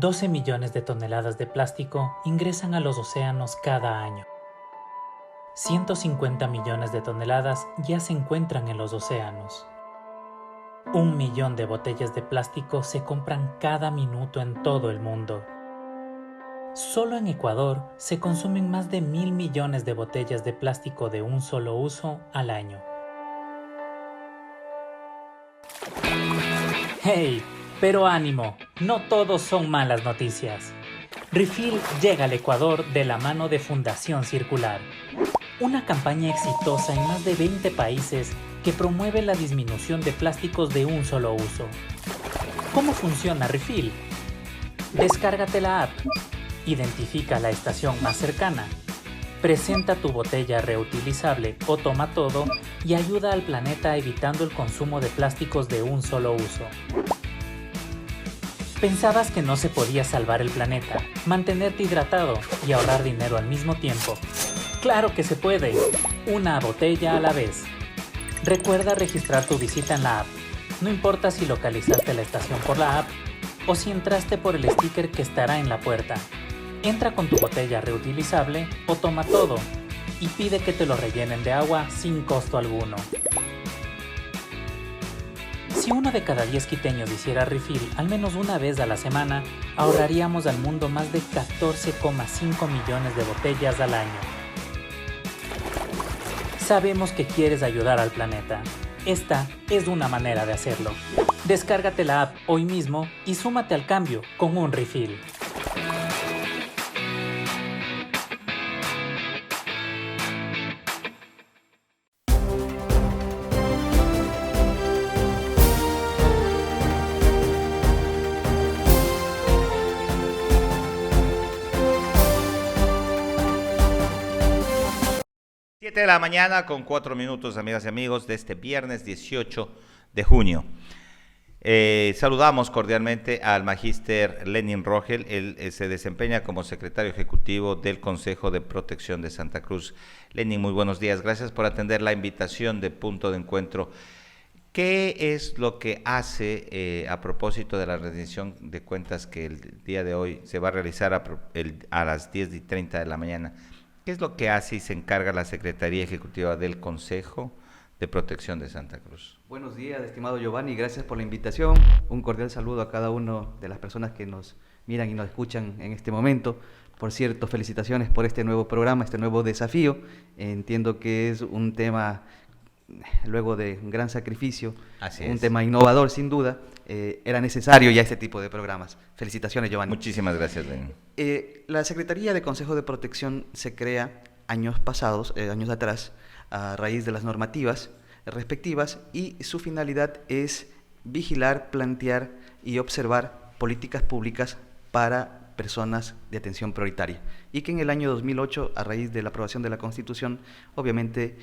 12 millones de toneladas de plástico ingresan a los océanos cada año. 150 millones de toneladas ya se encuentran en los océanos. 1 millón de botellas de plástico se compran cada minuto en todo el mundo. Solo en Ecuador se consumen más de 1.000 millones de botellas de plástico de un solo uso al año. ¡Hey! Pero ánimo, no todos son malas noticias. Refill llega al Ecuador de la mano de Fundación Circular, una campaña exitosa en más de 20 países que promueve la disminución de plásticos de un solo uso. ¿Cómo funciona Refill? Descárgate la app, identifica la estación más cercana, presenta tu botella reutilizable o toma todo y ayuda al planeta evitando el consumo de plásticos de un solo uso. ¿Pensabas que no se podía salvar el planeta, mantenerte hidratado y ahorrar dinero al mismo tiempo? ¡Claro que se puede! Una botella a la vez. Recuerda registrar tu visita en la app. No importa si localizaste la estación por la app o si entraste por el sticker que estará en la puerta. Entra con tu botella reutilizable o toma todo y pide que te lo rellenen de agua sin costo alguno. Si 1 de cada 10 quiteños hiciera refill al menos una vez a la semana, ahorraríamos al mundo más de 14,5 millones de botellas al año. Sabemos que quieres ayudar al planeta. Esta es una manera de hacerlo. Descárgate la app hoy mismo y súmate al cambio con un refill. De la mañana con 4 minutos, amigas y amigos, de este viernes 18 de junio. Saludamos cordialmente al magíster Lenin Rogel. Él se desempeña como secretario ejecutivo del Consejo de Protección de Santa Cruz. Lenin, muy buenos días. Gracias por atender la invitación de Punto de Encuentro. ¿Qué es lo que hace a propósito de la rendición de cuentas que el día de hoy se va a realizar a las 10:30 de la mañana? ¿Qué es lo que hace y se encarga la Secretaría Ejecutiva del Consejo de Protección de Santa Cruz? Buenos días, estimado Giovanni, gracias por la invitación. Un cordial saludo a cada uno de las personas que nos miran y nos escuchan en este momento. Por cierto, felicitaciones por este nuevo programa, este nuevo desafío. Entiendo que es un tema, luego de un gran sacrificio, un tema innovador sin duda. Era necesario ya este tipo de programas. Felicitaciones, Giovanni. Muchísimas gracias, Lenin. La Secretaría de Consejo de Protección se crea años atrás, a raíz de las normativas respectivas, y su finalidad es vigilar, plantear y observar políticas públicas para personas de atención prioritaria, y que en el año 2008, a raíz de la aprobación de la Constitución, obviamente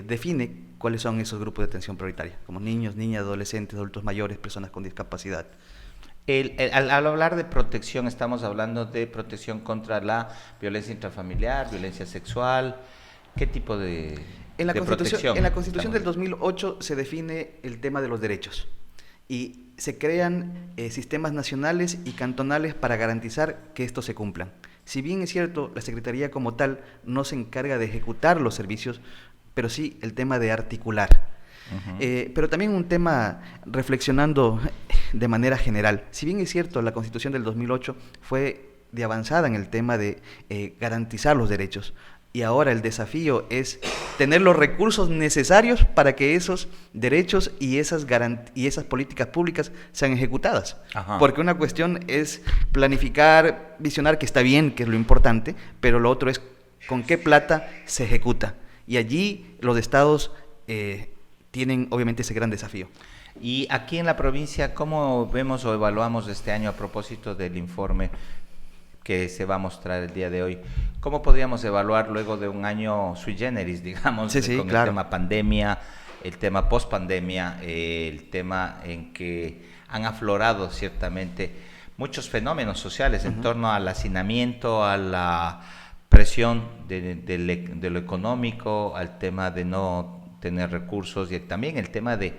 define cuáles son esos grupos de atención prioritaria, como niños, niñas, adolescentes, adultos mayores, personas con discapacidad. Al hablar de protección, estamos hablando de protección contra la violencia intrafamiliar, violencia sexual. ¿Qué tipo de protección? En la Constitución del 2008 se define el tema de los derechos y se crean sistemas nacionales y cantonales para garantizar que estos se cumplan. Si bien es cierto, la Secretaría como tal no se encarga de ejecutar los servicios, pero sí el tema de articular. Pero también un tema reflexionando de manera general. Si bien es cierto, la Constitución del 2008 fue de avanzada en el tema de garantizar los derechos, y ahora el desafío es tener los recursos necesarios para que esos derechos y esas políticas públicas sean ejecutadas. Ajá. Porque una cuestión es planificar, visionar, que está bien, que es lo importante, pero lo otro es con qué plata se ejecuta. Y allí los estados tienen obviamente ese gran desafío. Y aquí en la provincia, ¿cómo vemos o evaluamos este año a propósito del informe que se va a mostrar el día de hoy? ¿Cómo podríamos evaluar luego de un año sui generis, digamos, con claro, el tema pandemia, el tema post-pandemia, el tema en que han aflorado ciertamente muchos fenómenos sociales en torno al hacinamiento, a la presión de lo económico, al tema de no tener recursos y también el tema de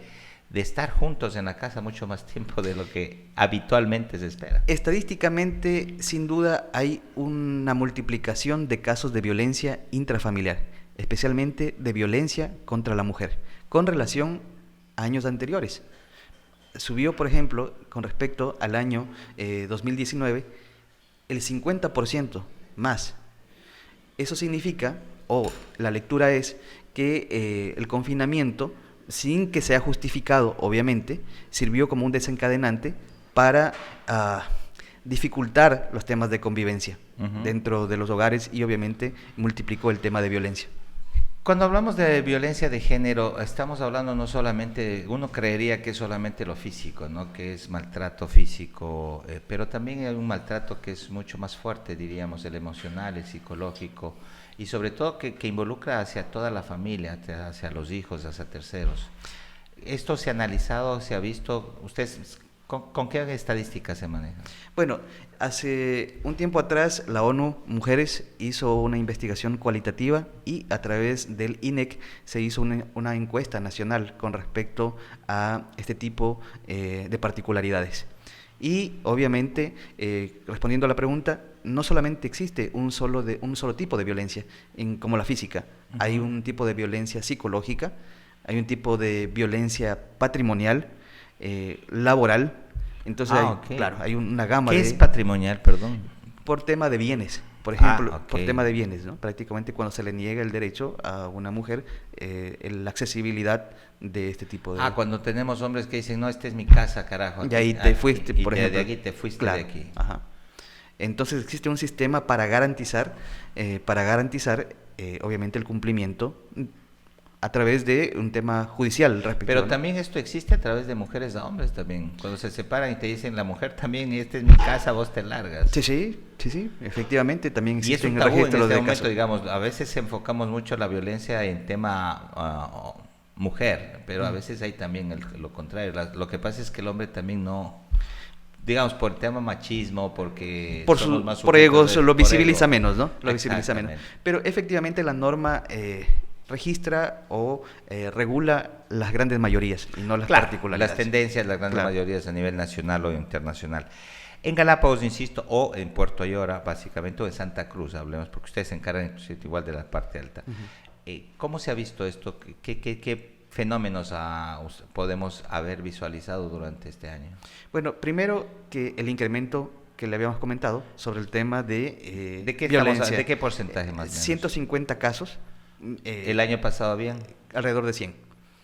de estar juntos en la casa mucho más tiempo de lo que habitualmente se espera. Estadísticamente, sin duda, hay una multiplicación de casos de violencia intrafamiliar, especialmente de violencia contra la mujer, con relación a años anteriores. Subió, por ejemplo, con respecto al año 2019, el 50% más. Eso significa, o la lectura es, que el confinamiento, sin que sea justificado, obviamente, sirvió como un desencadenante para dificultar los temas de convivencia dentro de los hogares y obviamente multiplicó el tema de violencia. Cuando hablamos de violencia de género, estamos hablando no solamente, uno creería que es solamente lo físico, ¿no? Que es maltrato físico, pero también hay un maltrato que es mucho más fuerte, diríamos, el emocional, el psicológico, y sobre todo que involucra hacia toda la familia, hacia los hijos, hacia terceros. ¿Esto se ha analizado, se ha visto? ¿Ustedes con qué estadísticas se manejan? Bueno, hace un tiempo atrás la ONU Mujeres hizo una investigación cualitativa y a través del INEC se hizo una encuesta nacional con respecto a este tipo de particularidades. Y obviamente, respondiendo a la pregunta, no solamente existe un solo tipo de violencia, como la física. Hay un tipo de violencia psicológica, hay un tipo de violencia patrimonial, laboral. Entonces, okay. Claro, hay una gama ¿Qué de... es patrimonial, perdón? Por tema de bienes, por ejemplo, okay. por tema de bienes, ¿no? Prácticamente cuando se le niega el derecho a una mujer, la accesibilidad de este tipo de... Cuando tenemos hombres que dicen, no, esta es mi casa, carajo. Aquí, y ahí te fuiste, por ejemplo. De aquí te fuiste, claro, de aquí. Ajá. Entonces existe un sistema para garantizar obviamente el cumplimiento a través de un tema judicial respecto. Pero también esto existe a través de mujeres a hombres también. Cuando se separan y te dicen la mujer también, esta es mi casa, vos te largas. Sí, efectivamente también existe y es un un tabú en registro este de momento, casos. digamos, a veces enfocamos mucho la violencia en tema mujer, pero a veces hay también lo contrario. Lo que pasa es que el hombre también no, digamos, por el tema machismo, porque por ego, lo visibiliza menos, ¿no? Lo visibiliza menos. Pero efectivamente la norma registra o regula las grandes mayorías y no las particularidades. Las tendencias, las grandes mayorías a nivel nacional o internacional. En Galápagos, insisto, o en Puerto Ayora, básicamente, o en Santa Cruz, hablemos, porque ustedes se encargan igual de la parte alta. ¿Cómo se ha visto esto? ¿Qué fenómenos podemos haber visualizado durante este año? Bueno, primero que el incremento que le habíamos comentado sobre el tema de qué violencia. ¿De qué porcentaje más o menos? 150 casos. ¿El año pasado habían? Alrededor de 100.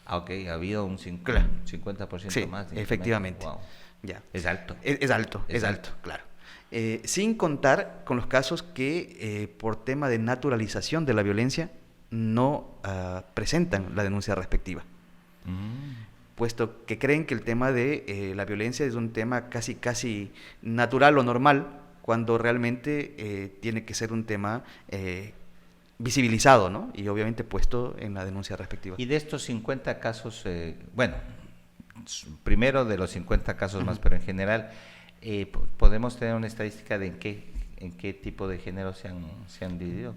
Ha habido un 50% más. Sí, efectivamente. Wow. Ya. Es alto. Es alto, claro. Sin contar con los casos que por tema de naturalización de la violencia no presentan la denuncia respectiva. Puesto que creen que el tema de la violencia es un tema casi natural o normal, cuando realmente tiene que ser un tema visibilizado, ¿no? Y obviamente puesto en la denuncia respectiva. Y de estos 50 casos, primero de los 50 casos más, pero en general, ¿podemos tener una estadística de en qué tipo de género se han dividido?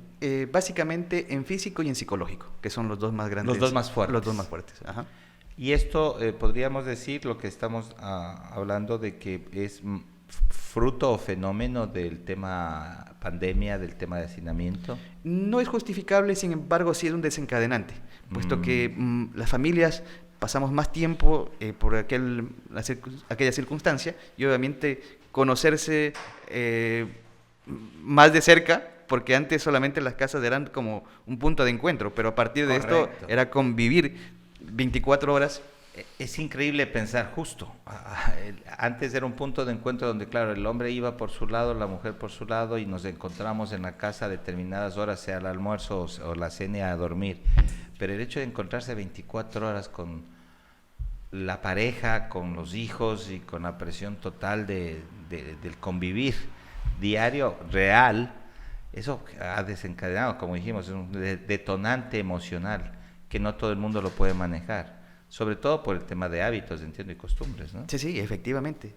Básicamente en físico y en psicológico, que son los dos más grandes. Los dos más fuertes. Los dos más fuertes, ajá. Y esto, podríamos decir, lo que estamos hablando de que es fruto o fenómeno del tema pandemia, del tema de hacinamiento. No es justificable, sin embargo, sí es un desencadenante, puesto que las familias pasamos más tiempo por aquella circunstancia y obviamente conocerse más de cerca, porque antes solamente las casas eran como un punto de encuentro, pero a partir de esto era convivir 24 horas. Es increíble pensar justo. Antes era un punto de encuentro donde, claro, el hombre iba por su lado, la mujer por su lado, y nos encontramos en la casa a determinadas horas, sea el almuerzo o la cena, a dormir. Pero el hecho de encontrarse 24 horas con la pareja, con los hijos y con la presión total del convivir diario, real, eso ha desencadenado, como dijimos, un detonante emocional que no todo el mundo lo puede manejar. Sobre todo por el tema de hábitos, entiendo, y costumbres, ¿no? Sí, efectivamente.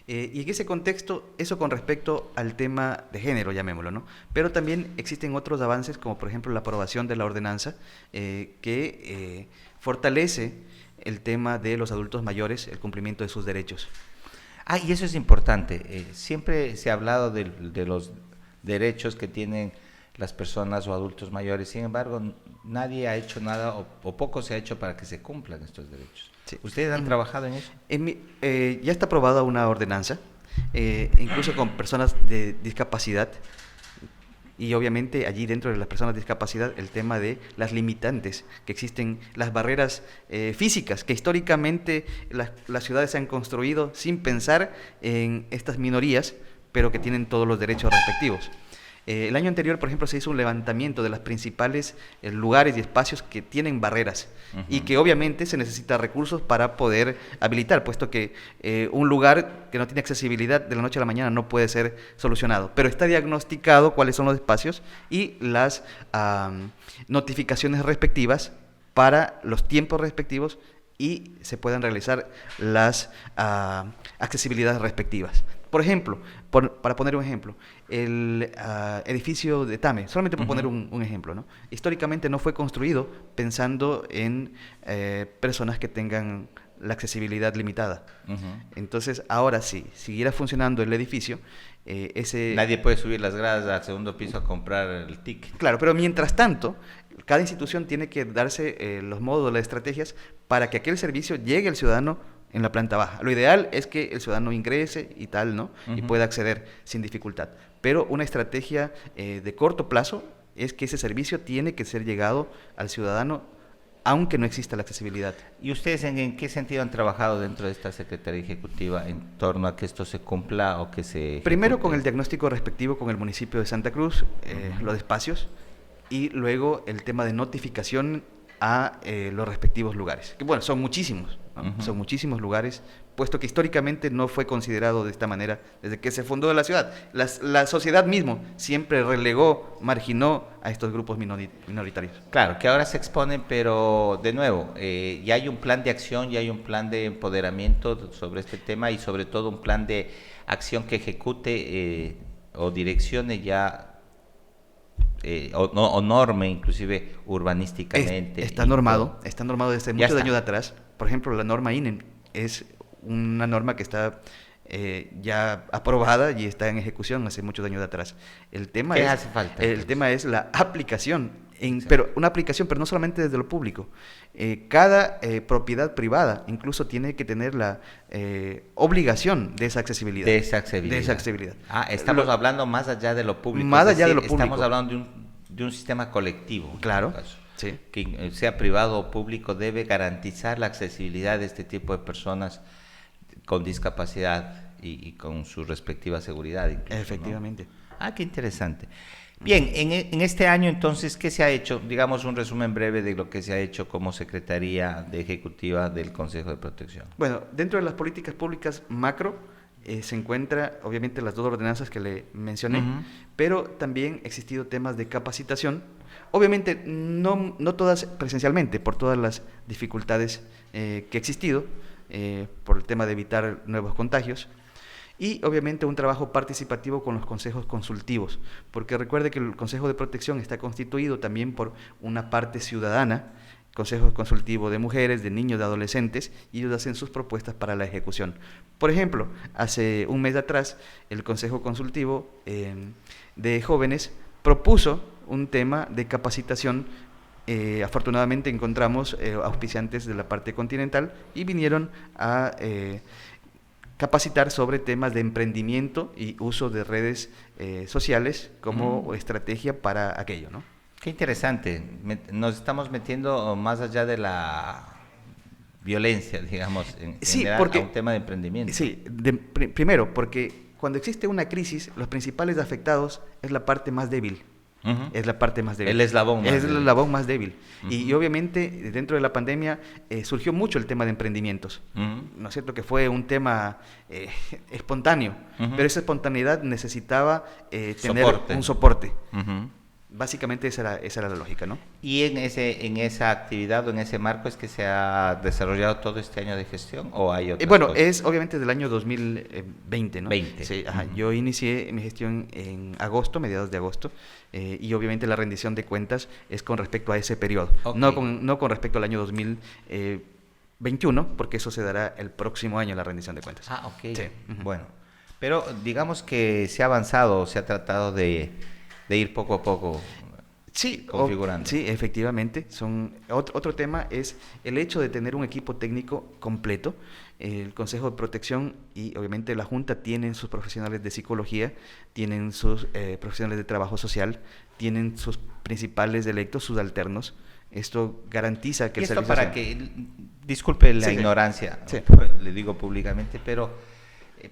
Y en ese contexto, eso con respecto al tema de género, llamémoslo, ¿no? Pero también existen otros avances, como por ejemplo la aprobación de la ordenanza, que fortalece el tema de los adultos mayores, el cumplimiento de sus derechos. Ah, y eso es importante. Siempre se ha hablado de los derechos que tienen las personas o adultos mayores. Sin embargo, nadie ha hecho nada o poco se ha hecho para que se cumplan estos derechos. Sí. ¿Ustedes han trabajado en eso? Ya está aprobada una ordenanza, incluso con personas de discapacidad, y obviamente allí dentro de las personas de discapacidad el tema de las limitantes que existen, las barreras físicas que históricamente las ciudades se han construido sin pensar en estas minorías, pero que tienen todos los derechos respectivos. El año anterior, por ejemplo, se hizo un levantamiento de los principales lugares y espacios que tienen barreras y que obviamente se necesita recursos para poder habilitar, puesto que un lugar que no tiene accesibilidad de la noche a la mañana no puede ser solucionado, pero está diagnosticado cuáles son los espacios y las notificaciones respectivas para los tiempos respectivos y se puedan realizar las accesibilidades respectivas. Por ejemplo, para poner un ejemplo, el edificio de Tame, solamente por poner un ejemplo, ¿no? Históricamente no fue construido pensando en personas que tengan la accesibilidad limitada. Entonces, ahora sí, siguiera funcionando el edificio, nadie puede subir las gradas al segundo piso a comprar el ticket. Claro, pero mientras tanto, cada institución tiene que darse los modos, las estrategias para que aquel servicio llegue al ciudadano en la planta baja. Lo ideal es que el ciudadano ingrese y tal, ¿no? Y pueda acceder sin dificultad. Pero una estrategia de corto plazo es que ese servicio tiene que ser llegado al ciudadano aunque no exista la accesibilidad. ¿Y ustedes en qué sentido han trabajado dentro de esta Secretaría Ejecutiva en torno a que esto se cumpla o que se ejecute? Primero con el diagnóstico respectivo con el municipio de Santa Cruz, los espacios, y luego el tema de notificación a los respectivos lugares. Que bueno, son muchísimos, ¿no? Son muchísimos lugares, puesto que históricamente no fue considerado de esta manera desde que se fundó la ciudad. La sociedad mismo siempre relegó, marginó a estos grupos minoritarios. Claro, que ahora se exponen, pero de nuevo, ya hay un plan de acción, ya hay un plan de empoderamiento sobre este tema y sobre todo un plan de acción que ejecute o direccione ya o norme inclusive urbanísticamente. Está normado desde muchos años de atrás. Por ejemplo, la norma INEM es una norma que está ya aprobada y está en ejecución hace muchos años de atrás. El tema ¿Qué es, hace falta? El tema es la aplicación, pero una aplicación, pero no solamente desde lo público. Cada propiedad privada incluso tiene que tener la obligación de esa accesibilidad. De esa accesibilidad. Ah, estamos hablando más allá de lo público. Más allá de lo público. Estamos hablando de un sistema colectivo. Claro. Sí. Que sea privado o público debe garantizar la accesibilidad de este tipo de personas con discapacidad y con su respectiva seguridad. Incluso, efectivamente. ¿no? Ah, qué interesante. Bien, en este año entonces, ¿qué se ha hecho? Digamos un resumen breve de lo que se ha hecho como Secretaría Ejecutiva del Consejo de Protección. Bueno, dentro de las políticas públicas macro se encuentra obviamente las dos ordenanzas que le mencioné, pero también ha existido temas de capacitación, obviamente no todas presencialmente, por todas las dificultades que ha existido, por el tema de evitar nuevos contagios, y obviamente un trabajo participativo con los consejos consultivos, porque recuerde que el Consejo de Protección está constituido también por una parte ciudadana, Consejo Consultivo de Mujeres, de Niños, de Adolescentes, y ellos hacen sus propuestas para la ejecución. Por ejemplo, hace un mes atrás, el Consejo Consultivo de Jóvenes propuso un tema de capacitación. Afortunadamente encontramos auspiciantes de la parte continental y vinieron a capacitar sobre temas de emprendimiento y uso de redes sociales como estrategia para aquello, ¿no? Qué interesante. Nos estamos metiendo más allá de la violencia, digamos, en general, a un tema de emprendimiento. Sí, primero, porque cuando existe una crisis, los principales afectados es la parte más débil. Es la parte más débil. El eslabón más débil. Es el eslabón más débil. Y obviamente dentro de la pandemia surgió mucho el tema de emprendimientos. ¿No es cierto? Que fue un tema espontáneo, pero esa espontaneidad necesitaba tener un soporte. Básicamente esa era la lógica, ¿no? ¿Y en esa actividad o en ese marco es que se ha desarrollado todo este año de gestión o hay otras Bueno, cosas? es obviamente del año 2020, ¿no? 20. Sí, ajá. Ujú. Yo inicié mi gestión en agosto, mediados de agosto, y obviamente la rendición de cuentas es con respecto a ese periodo, Ok. no con respecto al año 2021, porque eso se dará el próximo año, la rendición de cuentas. Ah, ok. Sí, ujú. Bueno, pero digamos que se ha avanzado, se ha tratado de ir poco a poco Sí, configurando. sí, efectivamente. Otro tema es el hecho de tener un equipo técnico completo. El Consejo de Protección y obviamente la Junta tienen sus profesionales de psicología, tienen sus profesionales de trabajo social, tienen sus principales electos, sus alternos. Esto garantiza que Y el esto servicio para sea- que, disculpe la Sí, sí. ignorancia, Sí. le digo públicamente, pero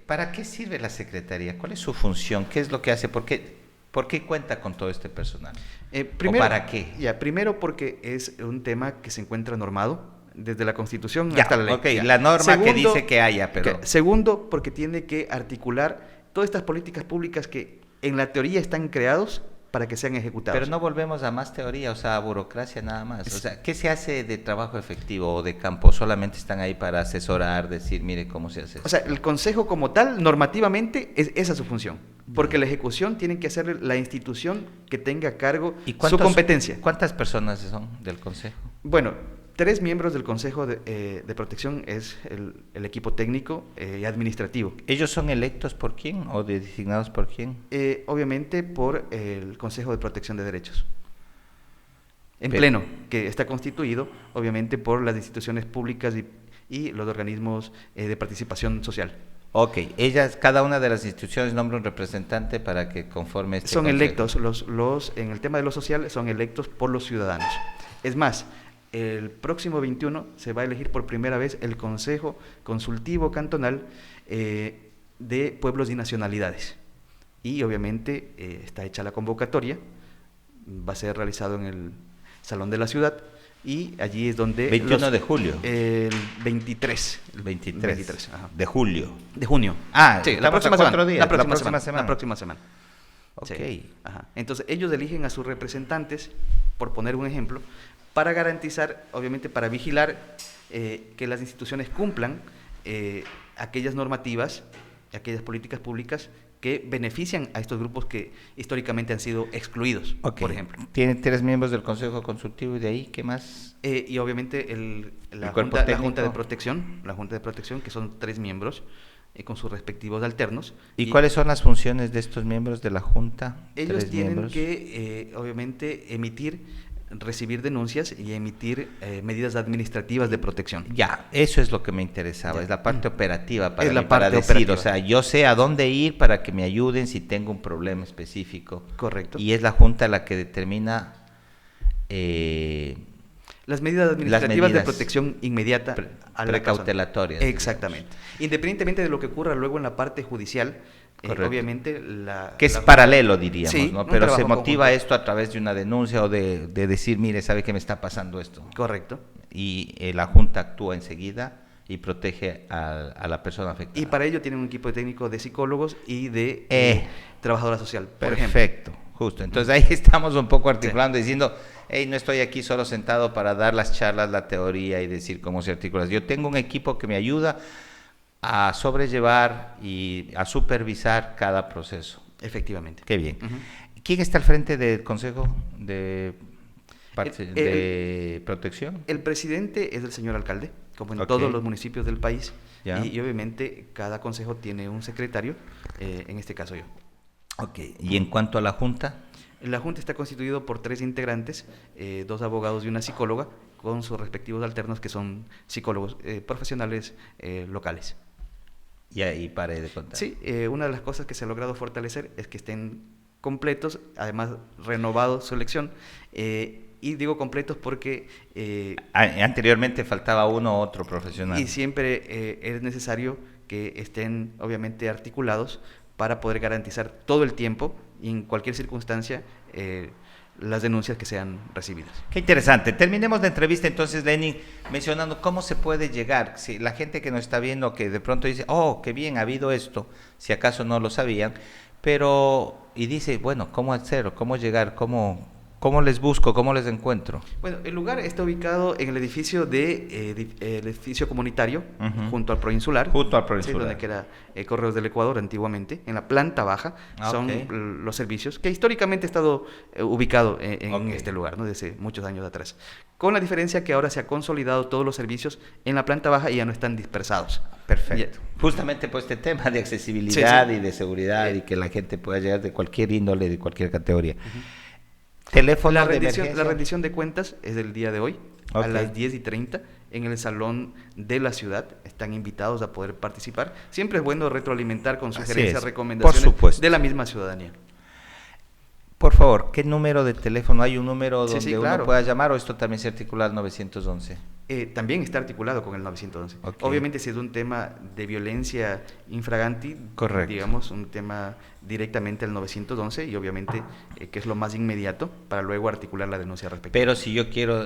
¿para qué sirve la Secretaría? ¿Cuál es su función? ¿Qué es lo que hace? ¿Por qué cuenta con todo este personal? ¿O para qué? Primero porque es un tema que se encuentra normado desde la Constitución Ya, hasta la ley. ok, Ya. la norma que Segundo, dice que haya, pero... segundo, porque tiene que articular todas estas políticas públicas que en la teoría están creados para que sean ejecutados. Pero no volvemos a más teoría, o sea, a burocracia nada más. O sea, ¿qué se hace de trabajo efectivo o de campo? ¿Solamente están ahí para asesorar, decir, mire cómo se hace O sea, el Consejo como tal, normativamente, esa es su función. Porque la ejecución tiene que hacer la institución que tenga a cargo ¿Y su competencia. ¿Cuántas personas son del Consejo? Bueno, 3 miembros del Consejo de Protección es el equipo técnico y administrativo. ¿Ellos son electos por quién o designados por quién? Obviamente por el Consejo de Protección de Derechos. En Pero- pleno, que está constituido obviamente por las instituciones públicas y los organismos de participación social. Ok, cada una de las instituciones nombra un representante para que conforme este Son consejo. electos, en el tema de lo social, son electos por los ciudadanos. Es más, el próximo 21 se va a elegir por primera vez el Consejo Consultivo Cantonal de Pueblos y Nacionalidades. Y obviamente está hecha la convocatoria, va a ser realizado en el Salón de la Ciudad y allí es donde... 21 de julio. El 23. El 23, ajá. de julio. De junio. Ah, sí, estamos la próxima a 4 semana. días, La próxima, la próxima semana. semana. La próxima semana. Ok. Sí, ajá. Entonces ellos eligen a sus representantes, por poner un ejemplo, para garantizar, obviamente para vigilar que las instituciones cumplan aquellas normativas, aquellas políticas públicas que benefician a estos grupos que históricamente han sido excluidos, Ok. por ejemplo. Tiene 3 miembros del Consejo Consultivo y de ahí, ¿qué más? Y obviamente la cuerpo junta técnico. la Junta de Protección, que son 3 miembros con sus respectivos alternos. ¿Y cuáles son las funciones de estos miembros de la Junta? Ellos 3 tienen miembros. que, obviamente, recibir denuncias y emitir medidas administrativas de protección. Ya, eso es lo que me interesaba, Ya. es la parte operativa para Es la mí, para parte decir, operativa. o sea, yo sé a dónde ir para que me ayuden si tengo un problema específico. Correcto. Y es la Junta la que determina Las medidas administrativas medidas de protección inmediata a la precautelatorias, persona. Exactamente. Independientemente de lo que ocurra luego en la parte judicial, Correcto. obviamente que es la- paralelo, diríamos, Sí, ¿no? un Pero se trabajo motiva conjunto. esto a través de una denuncia o de decir, mire, ¿sabe que me está pasando esto? Correcto. Y la Junta actúa enseguida y protege a la persona afectada. Y para ello tienen un equipo técnico de psicólogos y de trabajadora social, por ejemplo. Perfecto, justo. Entonces ahí estamos un poco articulando, diciendo, hey, no estoy aquí solo sentado para dar las charlas, la teoría y decir cómo se articula. Yo tengo un equipo que me ayuda a sobrellevar y a supervisar cada proceso. Efectivamente. Qué bien. Ujú. ¿Quién está al frente del Consejo de El- Protección? El presidente es el señor alcalde, como en Ok. todos los municipios del país, Ya. y obviamente cada consejo tiene un secretario, en este caso yo. Ok. Y en cuanto a la Junta, La Junta está constituido por 3 integrantes, 2 abogados y una psicóloga, con sus respectivos alternos que son psicólogos profesionales locales. y ahí pare de contar. Sí, una de las cosas que se ha logrado fortalecer es que estén completos, además renovado su elección, y digo completos porque... Anteriormente faltaba uno u otro profesional. Y siempre es necesario que estén obviamente articulados para poder garantizar todo el tiempo y en cualquier circunstancia las denuncias que sean recibidas. Qué interesante. Terminemos la entrevista entonces, Lenin, mencionando cómo se puede llegar. Si la gente que nos está viendo, que de pronto dice, oh, qué bien, ha habido esto, si acaso no lo sabían, pero, y dice, bueno, ¿cómo hacerlo? ¿Cómo llegar? ¿Cómo les busco? ¿Cómo les encuentro? Bueno, el lugar está ubicado en el edificio el edificio comunitario, Ujú. junto al Proinsular. Junto al Sí, Proinsular. donde queda Correos del Ecuador antiguamente, en la planta baja. Son Ok. los servicios que históricamente ha estado ubicado en Ok. este lugar, ¿no? Desde muchos años atrás. Con la diferencia que ahora se ha consolidado todos los servicios en la planta baja y ya no están dispersados. Perfecto. Ya. Justamente por este tema de accesibilidad Sí, sí. y de seguridad y que la gente pueda llegar de cualquier índole, de cualquier categoría. Teléfono La de rendición, emergencia. la rendición de cuentas es del día de hoy, Ok. a las 10:30, en el salón de la ciudad. Están invitados a poder participar. Siempre es bueno retroalimentar con Así sugerencias, es, recomendaciones por supuesto. de la misma ciudadanía. Por favor, ¿qué número de teléfono? ¿Hay un número Sí, donde sí, uno claro. pueda llamar o esto también se articula al 911? También está articulado con el 911. Ok. Obviamente, si es un tema de violencia infraganti, Correcto. digamos, un tema directamente al 911 y obviamente que es lo más inmediato para luego articular la denuncia respectiva. Pero si yo quiero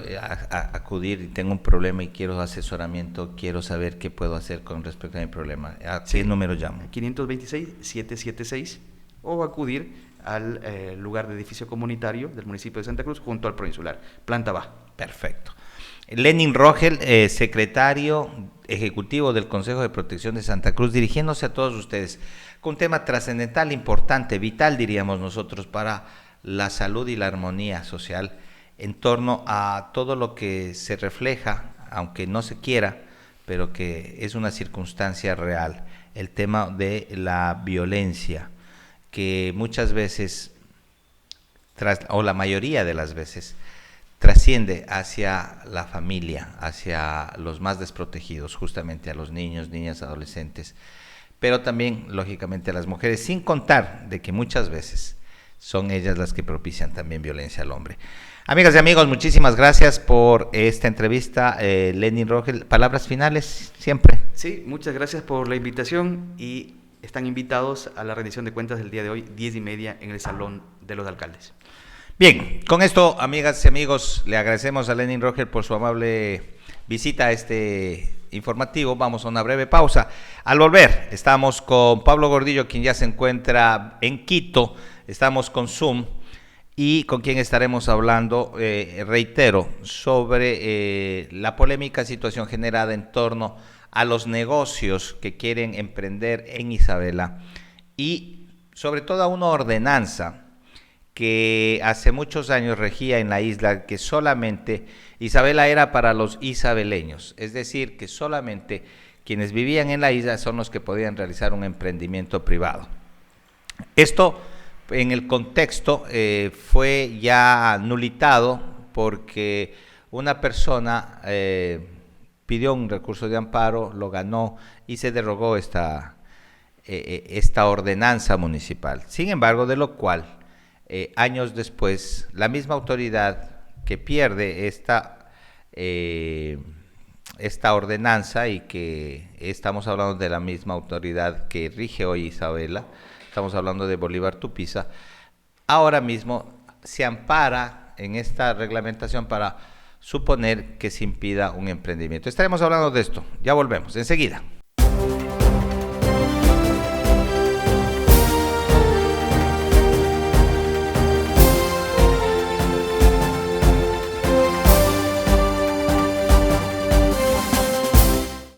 acudir y tengo un problema y quiero asesoramiento, quiero saber qué puedo hacer con respecto a mi problema, ¿a Sí. qué número llamo? 526-776 o acudir al lugar de edificio comunitario del municipio de Santa Cruz junto al Proinsular, planta baja. Perfecto. Lenin Rogel, secretario ejecutivo del Consejo de Protección de Santa Cruz, dirigiéndose a todos ustedes con un tema trascendental, importante, vital, diríamos nosotros, para la salud y la armonía social en torno a todo lo que se refleja, aunque no se quiera, pero que es una circunstancia real, el tema de la violencia, que muchas veces, o la mayoría de las veces, trasciende hacia la familia, hacia los más desprotegidos, justamente a los niños, niñas, adolescentes, pero también, lógicamente, a las mujeres, sin contar de que muchas veces son ellas las que propician también violencia al hombre. Amigas y amigos, muchísimas gracias por esta entrevista. Lenin Rogel, palabras finales, siempre. Sí, muchas gracias por la invitación y están invitados a la rendición de cuentas del día de hoy, 10:30, en el Salón de los Alcaldes. Bien, con esto, amigas y amigos, le agradecemos a Lenin Rogel por su amable visita a este informativo. Vamos a una breve pausa. Al volver, estamos con Pablo Gordillo, quien ya se encuentra en Quito. Estamos con Zoom y con quien estaremos hablando, reitero, sobre la polémica situación generada en torno a los negocios que quieren emprender en Isabela y sobre todo a una ordenanza que hace muchos años regía en la isla, que solamente Isabela era para los isabeleños, es decir, que solamente quienes vivían en la isla son los que podían realizar un emprendimiento privado. Esto, en el contexto, fue ya nulitado porque una persona pidió un recurso de amparo, lo ganó y se derogó esta ordenanza municipal. Sin embargo, de lo cual años después, la misma autoridad que pierde esta ordenanza, y que estamos hablando de la misma autoridad que rige hoy Isabela, estamos hablando de Bolívar Tupiza, ahora mismo se ampara en esta reglamentación para suponer que se impida un emprendimiento. Estaremos hablando de esto, ya volvemos, enseguida.